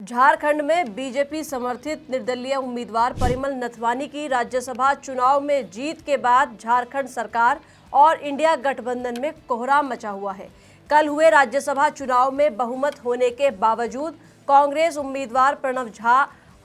झारखंड में बीजेपी समर्थित निर्दलीय उम्मीदवार परिमल नथवानी की राज्यसभा चुनाव में जीत के बाद झारखंड सरकार और इंडिया गठबंधन में कोहराम मचा हुआ है। कल हुए राज्यसभा चुनाव में बहुमत होने के बावजूद कांग्रेस उम्मीदवार प्रणव झा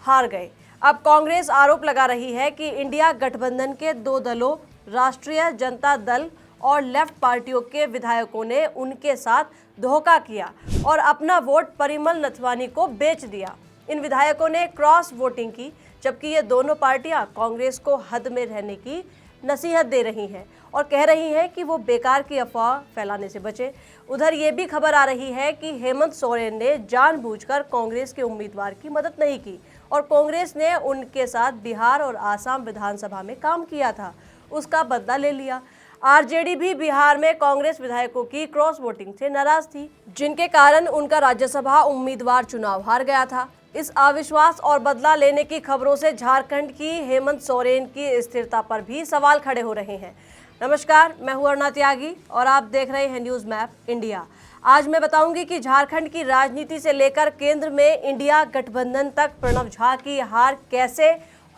हार गए। अब कांग्रेस आरोप लगा रही है कि इंडिया गठबंधन के दो दलों राष्ट्रीय जनता दल और लेफ्ट पार्टियों के विधायकों ने उनके साथ धोखा किया और अपना वोट परिमल नथवानी को बेच दिया। इन विधायकों ने क्रॉस वोटिंग की, जबकि ये दोनों पार्टियां कांग्रेस को हद में रहने की नसीहत दे रही हैं और कह रही हैं कि वो बेकार की अफवाह फैलाने से बचे। उधर ये भी खबर आ रही है कि हेमंत सोरेन ने जानबूझकर कांग्रेस के उम्मीदवार की मदद नहीं की और कांग्रेस ने उनके साथ बिहार और आसाम विधानसभा में काम किया था, उसका बदला ले लिया। आरजेडी भी बिहार में कांग्रेस विधायकों की क्रॉस वोटिंग से नाराज थी, जिनके कारण उनका राज्यसभा उम्मीदवार चुनाव हार गया था। इस अविश्वास और बदला लेने की खबरों से झारखंड की हेमंत सोरेन की स्थिरता पर भी सवाल खड़े हो रहे हैं। नमस्कार, मैं हूं अरुणा त्यागी और आप देख रहे हैं न्यूज मैप इंडिया। आज मैं बताऊंगी कि झारखंड की राजनीति से लेकर केंद्र में इंडिया गठबंधन तक प्रणव झा की हार कैसे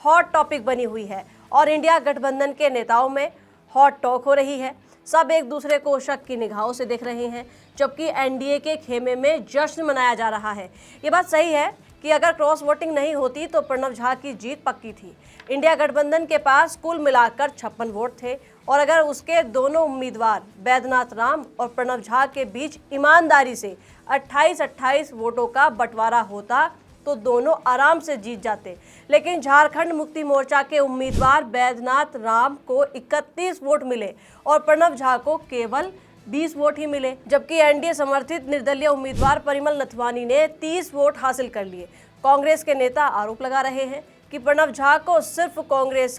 हॉट टॉपिक बनी हुई है और इंडिया गठबंधन के नेताओं में हॉट टॉक हो रही है। सब एक दूसरे को शक की निगाहों से देख रहे हैं, जबकि एनडीए के खेमे में जश्न मनाया जा रहा है। ये बात सही है कि अगर क्रॉस वोटिंग नहीं होती तो प्रणव झा की जीत पक्की थी। इंडिया गठबंधन के पास कुल मिलाकर 56 वोट थे और अगर उसके दोनों उम्मीदवार बैद्यनाथ राम और प्रणव झा के बीच ईमानदारी से 28-28 वोटों का बंटवारा होता तो दोनों आराम से जीत जाते। लेकिन झारखंड मुक्ति मोर्चा के उम्मीदवार बैद्यनाथ राम को 31 वोट मिले और प्रणव झा को केवल 20 वोट ही मिले, जबकि एनडीए समर्थित निर्दलीय उम्मीदवार परिमल नथवानी ने 30 वोट हासिल कर लिए। कांग्रेस के नेता आरोप लगा रहे हैं कि प्रणव झा को सिर्फ कांग्रेस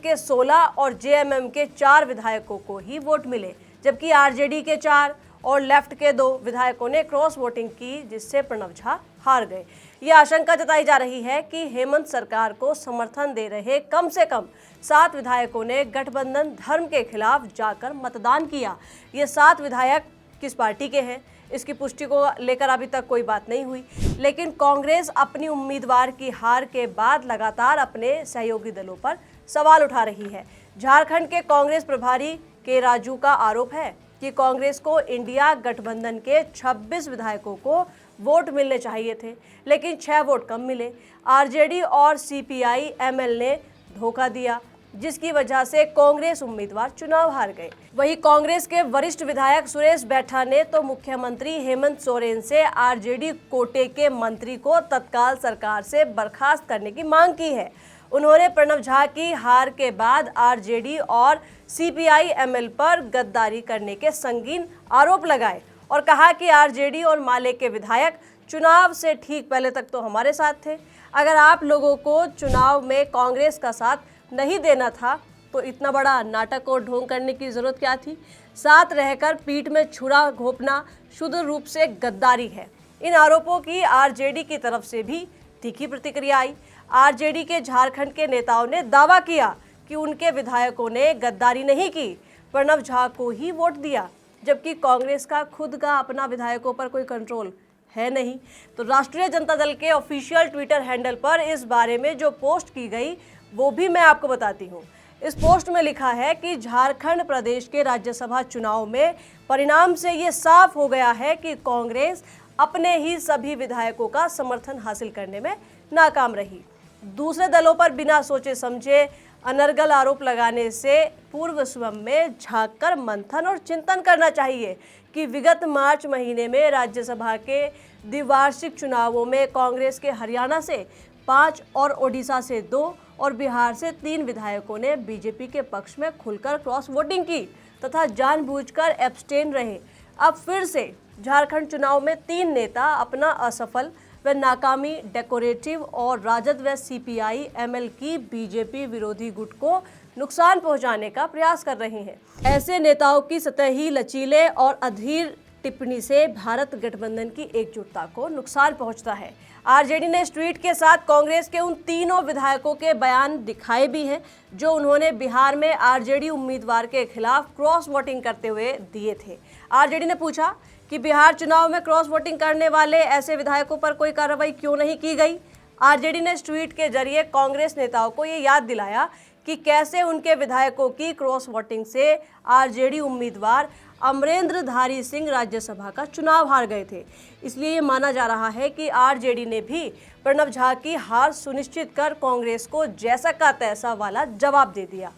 के 16 और जेएमएम के 4 विधायकों को ही वोट मिले, जबकि आरजेडी के 4 और लेफ्ट के 2 विधायकों ने क्रॉस वोटिंग की, जिससे प्रणव झा हार गए। ये आशंका जताई जा रही है कि हेमंत सरकार को समर्थन दे रहे कम से कम 7 विधायकों ने गठबंधन धर्म के खिलाफ जाकर मतदान किया। ये 7 विधायक किस पार्टी के हैं, इसकी पुष्टि को लेकर अभी तक कोई बात नहीं हुई। लेकिन कांग्रेस अपनी उम्मीदवार की हार के बाद लगातार अपने सहयोगी दलों पर सवाल उठा रही है। झारखंड के कांग्रेस प्रभारी के राजू का आरोप है कि कांग्रेस को इंडिया गठबंधन के 26 विधायकों को वोट मिलने चाहिए थे, लेकिन 6 वोट कम मिले। आरजेडी और सीपीआई एमएल ने धोखा दिया, जिसकी वजह से कांग्रेस उम्मीदवार चुनाव हार गए। वहीं कांग्रेस के वरिष्ठ विधायक सुरेश बैठा ने तो मुख्यमंत्री हेमंत सोरेन से आरजेडी कोटे के मंत्री को तत्काल सरकार से बर्खास्त करने की मांग की है। उन्होंने प्रणव झा की हार के बाद आरजेडी और सीपीआई एमएल पर गद्दारी करने के संगीन आरोप लगाए और कहा कि आरजेडी और माले के विधायक चुनाव से ठीक पहले तक तो हमारे साथ थे। अगर आप लोगों को चुनाव में कांग्रेस का साथ नहीं देना था तो इतना बड़ा नाटक और ढोंग करने की जरूरत क्या थी। साथ रहकर पीठ में छुरा घोंपना शुद्ध रूप से गद्दारी है। इन आरोपों की आरजेडी की तरफ से भी तीखी प्रतिक्रिया आई। आरजेडी के झारखंड के नेताओं ने दावा किया कि उनके विधायकों ने गद्दारी नहीं की, प्रणव झा को ही वोट दिया, जबकि कांग्रेस का खुद का अपना विधायकों पर कोई कंट्रोल है नहीं। तो राष्ट्रीय जनता दल के ऑफिशियल ट्विटर हैंडल पर इस बारे में जो पोस्ट की गई वो भी मैं आपको बताती हूँ। इस पोस्ट में लिखा है कि झारखंड प्रदेश के राज्यसभा चुनाव में परिणाम से ये साफ हो गया है कि कांग्रेस अपने ही सभी विधायकों का समर्थन हासिल करने में नाकाम रही। दूसरे दलों पर बिना सोचे समझे अनर्गल आरोप लगाने से पूर्व स्वयं में झांककर मंथन और चिंतन करना चाहिए कि विगत मार्च महीने में राज्यसभा के द्विवार्षिक चुनावों में कांग्रेस के हरियाणा से 5 और ओडिशा से 2 और बिहार से 3 विधायकों ने बीजेपी के पक्ष में खुलकर क्रॉस वोटिंग की तथा जानबूझकर एब्सटेन रहे। अब फिर से झारखंड चुनाव में 3 नेता अपना असफल व नाकामी डेकोरेटिव और राजद व सीपीआई एमएल की बीजेपी विरोधी गुट को नुकसान पहुंचाने का प्रयास कर रहे हैं। ऐसे नेताओं की सतही लचीले और अधीर टिप्पणी से भारत गठबंधन की एकजुटता को नुकसान पहुंचता है। आरजेडी ने इस ट्वीट के साथ कांग्रेस के उन तीनों विधायकों के बयान दिखाए भी हैं जो उन्होंने बिहार में आरजेडी उम्मीदवार के खिलाफ क्रॉस वोटिंग करते हुए दिए थे। आरजेडी ने पूछा कि बिहार चुनाव में क्रॉस वोटिंग करने वाले ऐसे विधायकों पर कोई कार्रवाई क्यों नहीं की गई। आरजेडी ने इस ट्वीट के जरिए कांग्रेस नेताओं को ये याद दिलाया कि कैसे उनके विधायकों की क्रॉस वोटिंग से आरजेडी उम्मीदवार अमरेंद्रधारी सिंह राज्यसभा का चुनाव हार गए थे। इसलिए ये माना जा रहा है कि आरजेडी ने भी प्रणब झा की हार सुनिश्चित कर कांग्रेस को जैसा का तैसा वाला जवाब दे दिया।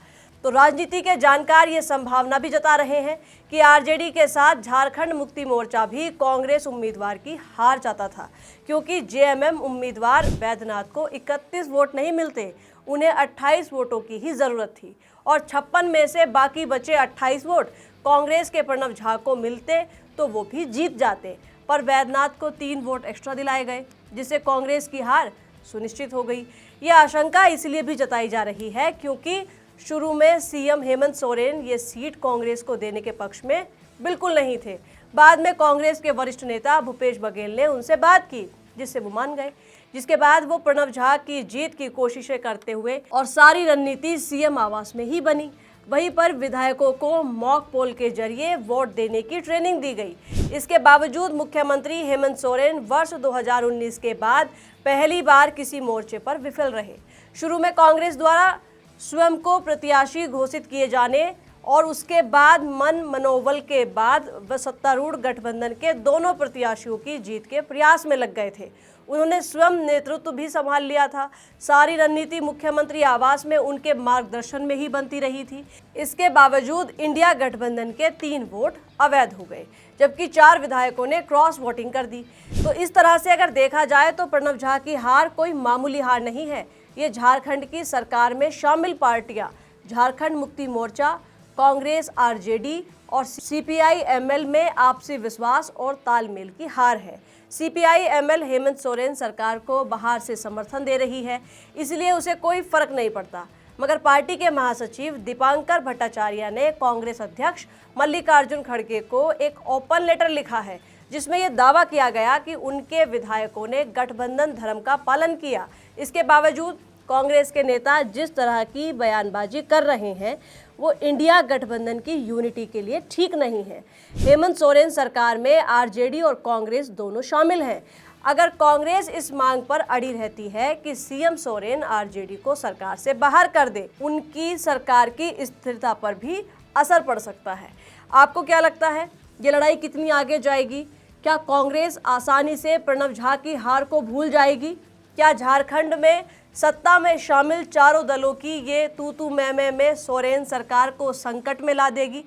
तो राजनीति के जानकार ये संभावना भी जता रहे हैं कि आरजेडी के साथ झारखंड मुक्ति मोर्चा भी कांग्रेस उम्मीदवार की हार चाहता था, क्योंकि जेएमएम उम्मीदवार वैद्यनाथ को 31 वोट नहीं मिलते, उन्हें 28 वोटों की ही जरूरत थी और 56 में से बाकी बचे 28 वोट कांग्रेस के प्रणब झा को मिलते तो वो भी जीत जाते। पर वैद्यनाथ को 3 वोट एक्स्ट्रा दिलाए गए, जिससे कांग्रेस की हार सुनिश्चित हो गई। यह आशंका इसलिए भी जताई जा रही है क्योंकि शुरू में सीएम हेमंत सोरेन ये सीट कांग्रेस को देने के पक्ष में बिल्कुल नहीं थे। बाद में कांग्रेस के वरिष्ठ नेता भूपेश बघेल ने उनसे बात की, जिससे वो मान गए, जिसके बाद वो प्रणब झा की जीत की कोशिशें करते हुए और सारी रणनीति सीएम आवास में ही बनी। वहीं पर विधायकों को मॉक पोल के जरिए वोट देने की ट्रेनिंग दी गई। इसके बावजूद मुख्यमंत्री हेमंत सोरेन वर्ष 2019 के बाद पहली बार किसी मोर्चे पर विफल रहे। शुरू में कांग्रेस द्वारा स्वयं को प्रत्याशी घोषित किए जाने और उसके बाद मनोबल के बाद वह सत्तारूढ़ गठबंधन के दोनों प्रत्याशियों की जीत के प्रयास में लग गए थे। उन्होंने स्वयं नेतृत्व भी संभाल लिया था। सारी रणनीति मुख्यमंत्री आवास में उनके मार्गदर्शन में ही बनती रही थी। इसके बावजूद इंडिया गठबंधन के 3 वोट अवैध हो गए, जबकि 4 विधायकों ने क्रॉस वोटिंग कर दी। तो इस तरह से अगर देखा जाए तो प्रणब झा की हार कोई मामूली हार नहीं है। ये झारखंड की सरकार में शामिल पार्टियां झारखंड मुक्ति मोर्चा, कांग्रेस, आरजेडी और सीपीआई-एमएल में आपसी विश्वास और तालमेल की हार है। सीपीआई-एमएल हेमंत सोरेन सरकार को बाहर से समर्थन दे रही है, इसलिए उसे कोई फर्क नहीं पड़ता। मगर पार्टी के महासचिव दीपांकर भट्टाचार्य ने कांग्रेस अध्यक्ष मल्लिकार्जुन खड़गे को एक ओपन लेटर लिखा है, जिसमें यह दावा किया गया कि उनके विधायकों ने गठबंधन धर्म का पालन किया। इसके बावजूद कांग्रेस के नेता जिस तरह की बयानबाजी कर रहे हैं वो इंडिया गठबंधन की यूनिटी के लिए ठीक नहीं है। हेमंत सोरेन सरकार में आरजेडी और कांग्रेस दोनों शामिल हैं। अगर कांग्रेस इस मांग पर अड़ी रहती है कि सीएम सोरेन आरजेडी को सरकार से बाहर कर दे, उनकी सरकार की स्थिरता पर भी असर पड़ सकता है। आपको क्या लगता है, ये लड़ाई कितनी आगे जाएगी? क्या कांग्रेस आसानी से प्रणब झा की हार को भूल जाएगी? क्या झारखंड में सत्ता में शामिल चारों दलों की ये तू मैं में सोरेन सरकार को संकट में ला देगी?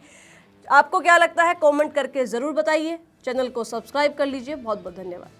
आपको क्या लगता है, कमेंट करके ज़रूर बताइए। चैनल को सब्सक्राइब कर लीजिए। बहुत बहुत धन्यवाद।